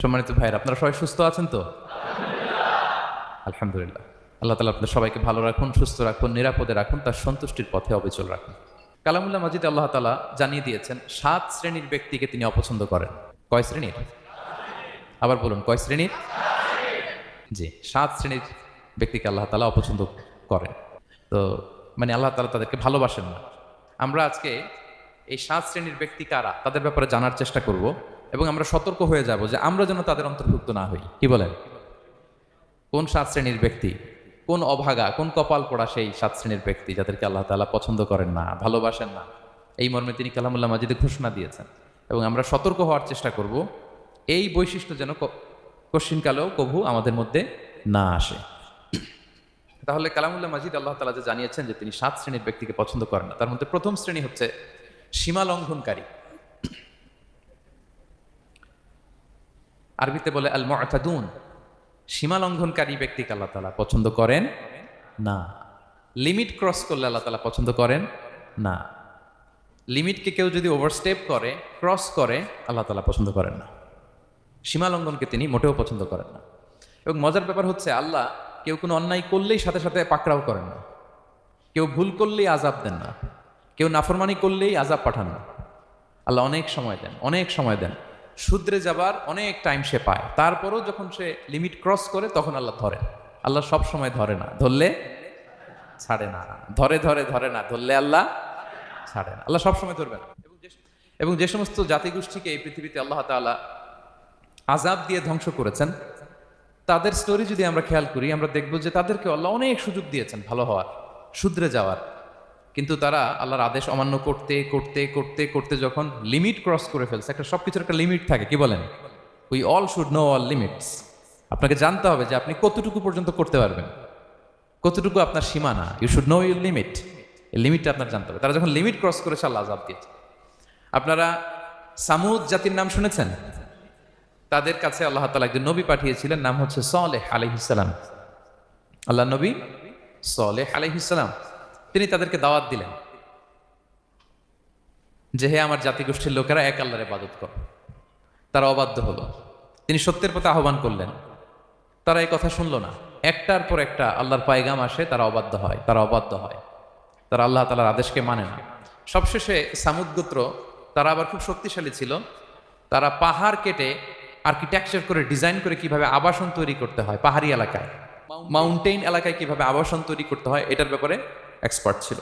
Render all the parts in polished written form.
সম্মানিত ভাইরা, আপনারা সবাই সুস্থ আছেন তো? আলহামদুলিল্লাহ। আল্লাহ তাআলা আপনাদের সবাইকে ভালো রাখুন, সুস্থ রাখুন, নিরাপদে রাখুন, তার সন্তুষ্টির পথে অবিচল রাখুন। কালামুল্লাহ মাজিদে আল্লাহ তাআলা জানিয়ে দিয়েছেন 7 শ্রেণীর ব্যক্তিকে তিনি অপছন্দ করেন। কয় শ্রেণীর? আবার বলুন, কয় শ্রেণীর? জি, 7 শ্রেণীর ব্যক্তিকে আল্লাহ তাআলা অপছন্দ করেন। তো মানে আল্লাহ তাআলা তাদেরকে ভালোবাসেন না। আমরা আজকে এই 7 শ্রেণীর ব্যক্তি কারা তাদের ব্যাপারে জানার চেষ্টা করব এবং আমরা সতর্ক হয়ে যাব যে আমরা যেন তাদের অন্তর্ভুক্ত না হই। কি বলেন? কোন 7 শ্রেণীর ব্যক্তি, কোন অভাগা, কোন কপাল পোড়া সেই 7 শ্রেণীর ব্যক্তি যাদেরকে আল্লাহ তাআলা পছন্দ করেন না, ভালোবাসেন না, এই মর্মে তিনি কালামুল্লাহ মাজিদে ঘোষণা দিয়েছেন। এবং আমরা সতর্ক হওয়ার চেষ্টা করব এই বৈশিষ্ট্য যেন কশ্চিনকালেও কভু আমাদের মধ্যে না আসে। তাহলে কালামুল্লাহ মাজিদ আল্লাহ তাআলা যে জানিয়েছেন যে তিনি 7 শ্রেণীর ব্যক্তিকে পছন্দ করেন না, তার মধ্যে প্রথম শ্রেণী হচ্ছে সীমা লঙ্ঘনকারী। আরবিতে বলে আল মুআতাদুন। সীমা লঙ্ঘনকারী ব্যক্তিকে আল্লাহ তাআলা পছন্দ করেন না। লিমিট ক্রস করলে আল্লাহ তাআলা পছন্দ করেন না। লিমিটকে কেউ যদি ওভারস্টেপ করে, ক্রস করে, আল্লাহ তাআলা পছন্দ করেন না। সীমা লঙ্ঘনকে তিনি মোটেও পছন্দ করেন না। এবং মজার ব্যাপার হচ্ছে আল্লাহ কেউ কোনো অন্যায় করলেই সাথে সাথে পাকড়াও করেন না। কেউ ভুল করলেই আযাব দেন না। কেউ নাফরমানি করলেই আযাব পাঠান না। আল্লাহ অনেক সময় দেন, অনেক সময় দেন। শুধরে যাবার অনেক টাইম সে পায়, তারপরও যখন সে লিমিট ক্রস করে তখন আল্লাহ ধরেন। আল্লাহ সব সময় ধরে না, ধরলে ছাড়ে না। ধরে ধরে ধরে না, ধরলে আল্লাহ ছাড়ে না। আল্লাহ সব সময় ধরবেন। এবং যে সমস্ত জাতিগোষ্ঠীকে এই পৃথিবীতে আল্লাহ তাআলা আযাব দিয়ে ধ্বংস করেছেন, তাদের স্টোরি যদি আমরা খেয়াল করি, আমরা দেখব যে তাদেরকে আল্লাহ অনেক সুযোগ দিয়েছেন ভালো হওয়ার, শুধরে যাওয়ার। কিন্তু তারা আল্লাহর আদেশ অমান্য করতে করতে করতে করতে যখন লিমিট ক্রস করে ফেলছে, একটা সবকিছুর একটা লিমিট থাকে, কি বলেন? We all should know all limits. আপনাকে জানতে হবে যে আপনি কতটুকু পর্যন্ত করতে পারবেন, কতটুকু আপনার সীমানা। You should know your limit. এই লিমিটটা আপনার জানতে হবে। তারা যখন লিমিট ক্রস করেছে আল্লাহ আযাব দিয়েছে। আপনারা সামুদ জাতির নাম শুনেছেন? তাদের কাছে আল্লাহ তাআলা একজন নবী পাঠিয়েছিলেন, নাম হচ্ছে সালেহ আলাইহিস সালাম। আল্লাহ নবী সালেহ আলাইহিস সালাম, তিনি তাদেরকে দাওয়াত দিলেন যে হে আমার জাতিগোষ্ঠীর লোকেরা, এক আল্লাহর ইবাদত করো। তারা অবাধ্য হলো। তিনি সত্যের পথে আহ্বান করলেন, তারা এই কথা শুনলো না। একটার পর একটা আল্লাহর পায়গাম আসে, তারা অবাধ্য হয়, তারা অবাধ্য হয়, তারা আল্লাহ তাআলার আদেশকে মানে না। সবশেষে সামুদ গোত্র, তারা আবার খুব শক্তিশালী ছিল। তারা পাহাড় কেটে আর্কিটেকচার করে, ডিজাইন করে কিভাবে আবাসন তৈরি করতে হয় পাহাড়ি এলাকায়, মাউন্টেইন এলাকায় কিভাবে আবাসন তৈরি করতে হয়, এটার ব্যাপারে এক্সপার্ট ছিল।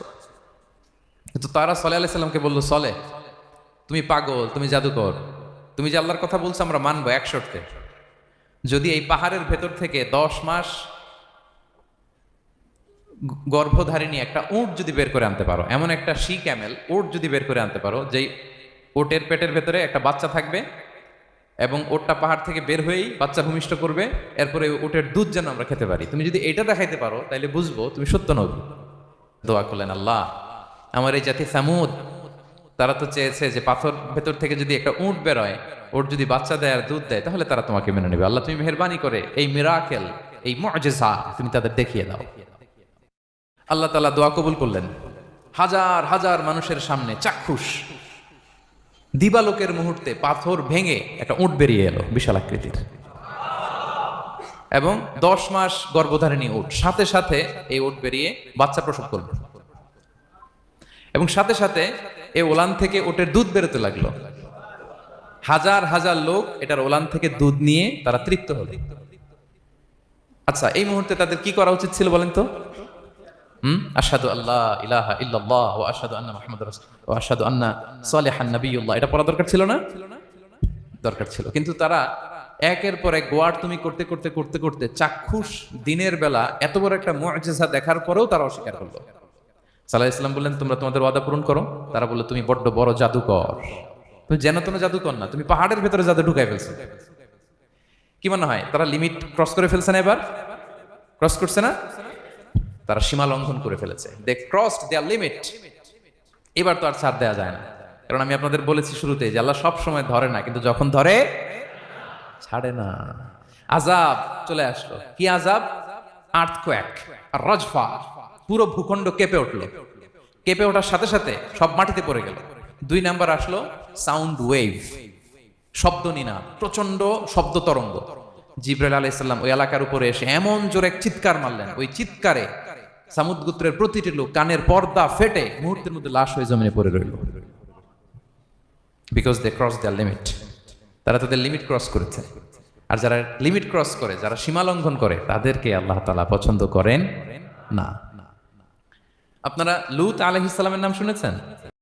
কিন্তু তারা সালেহ আলাইহিস সালামকে বলল, সালেহ তুমি পাগল, তুমি জাদুকর, তুমি যে আল্লাহর কথা বলছো আমরা মানবো এক শর্তে। যদি এই পাহাড়ের ভেতর থেকে 10 মাস গর্ভধারিণী একটা উট যদি বের করে আনতে পারো, এমন একটা শি ক্যামেল উট যদি বের করে আনতে পারো, যেই ওটের পেটের ভেতরে একটা বাচ্চা থাকবে এবং ওটটা পাহাড় থেকে বের হয়েই বাচ্চা ভূমিষ্ঠ করবে, এরপরে ওটের দুধ যেন আমরা খেতে পারি, তুমি যদি এটা দেখাইতে পারো তাইলে বুঝবো তুমি সত্য নবী। দোয়া করলেন, আল্লাহ আমার এই জাতি সামুদ, তারা তো চেয়েছে যে পাথর ভেতর থেকে যদি একটা উট বেরোয়, ওর যদি বাচ্চা দেয় আর দুধ দেয়, তাহলে তারা তোমাকে মেনে নেবে। আল্লাহ তুমি মেহেরবানি করে এই মিরাকেল, এই মুআজিজা তুমি তাদের দেখিয়ে দাও। আল্লাহ তাআলা দোয়া কবুল করলেন। হাজার হাজার মানুষের সামনে চাক্ষুষ দিবালোকের মুহূর্তে পাথর ভেঙে একটা উট বেরিয়ে এলো বিশাল আকৃতির, এবং 10 মাস গর্ভধারিণী উট, সাথে সাথে এই উট বেরিয়ে বাচ্চা প্রসব করলো, এবং সাথে সাথে এই ওলান থেকে উটের দুধ বেরোতে লাগলো। হাজার হাজার লোক এটার ওলান থেকে দুধ নিয়ে তারা তৃপ্ত হলো। আচ্ছা, এই মুহূর্তে তাদের কি করা উচিত ছিল বলেন তো? আশহাদু আল্লা ইলাহা ইল্লাল্লাহ ওয়া আশহাদু আন্না মুহাম্মাদুর রাসূলুল্লাহ ওয়া আশহাদু আন্না সালিহান নাবিয়্যুল্লাহ, এটা পড়া দরকার ছিল না? দরকার ছিল। কিন্তু তারা একের পর এক গোয়ার তুমি করতে করতে করতে করতে চাক্ষুষ দিনের বেলা এত বড় একটা মুআজিজা দেখার পরেও তারা অস্বীকার করলো। সাল্লাল্লাহু আলাইহি ওয়াসাল্লাম বললেন, তোমরা তোমাদের ওয়াদা পূরণ করো। তারা বলল, তুমি বড্ড বড় জাদুকর, তুমি যেন তেন জাদুকর না, তুমি পাহাড়ের ভেতরে জাদু ঢুকাই ফেলছো। কি মনে হয় তারা লিমিট ক্রস করে ফেলছে না? এবার ক্রস করছে না? তারা সীমা লঙ্ঘন করে ফেলেছে। দে ক্রসড দেয়ার লিমিট। এবার তো আর ছাড় দেওয়া যায় না। কারণ আমি আপনাদের বলেছি শুরুতে যে আল্লাহ সব সময় ধরে না, কিন্তু যখন ধরে ছাড়ে না। আযাব চলে আসলো। কি আযাব? আর্থকোয়েক আর রাজফা, পুরো ভূখণ্ড কেঁপে উঠলো। কেঁপে ওঠার সাথে সাথে সব মাটিতে পড়ে গেল। 2 নাম্বার আসলো সাউন্ড ওয়েভ, শব্দ নিনাদ, প্রচন্ড শব্দ তরঙ্গ। জিব্রাইল আলাইহিস সালাম ওই এলাকার উপরে এসে এমন জোরে এক চিৎকার মারলেন, ওই চিৎকারে সামুদ গোত্রের প্রতিটি লোক কানের পর্দা ফেটে মুহূর্তের মধ্যে লাশ হয়ে জমিনে পড়ে রইল। Because they cross their limit, তারা তাদের লিমিট ক্রস করেছে। আর যারা লিমিট ক্রস করে, যারা সীমা লঙ্ঘন করে, তাদেরকে আল্লাহ তাআলা পছন্দ করেন না। আপনারা লূত আলাইহিস সালামের নাম শুনেছেন?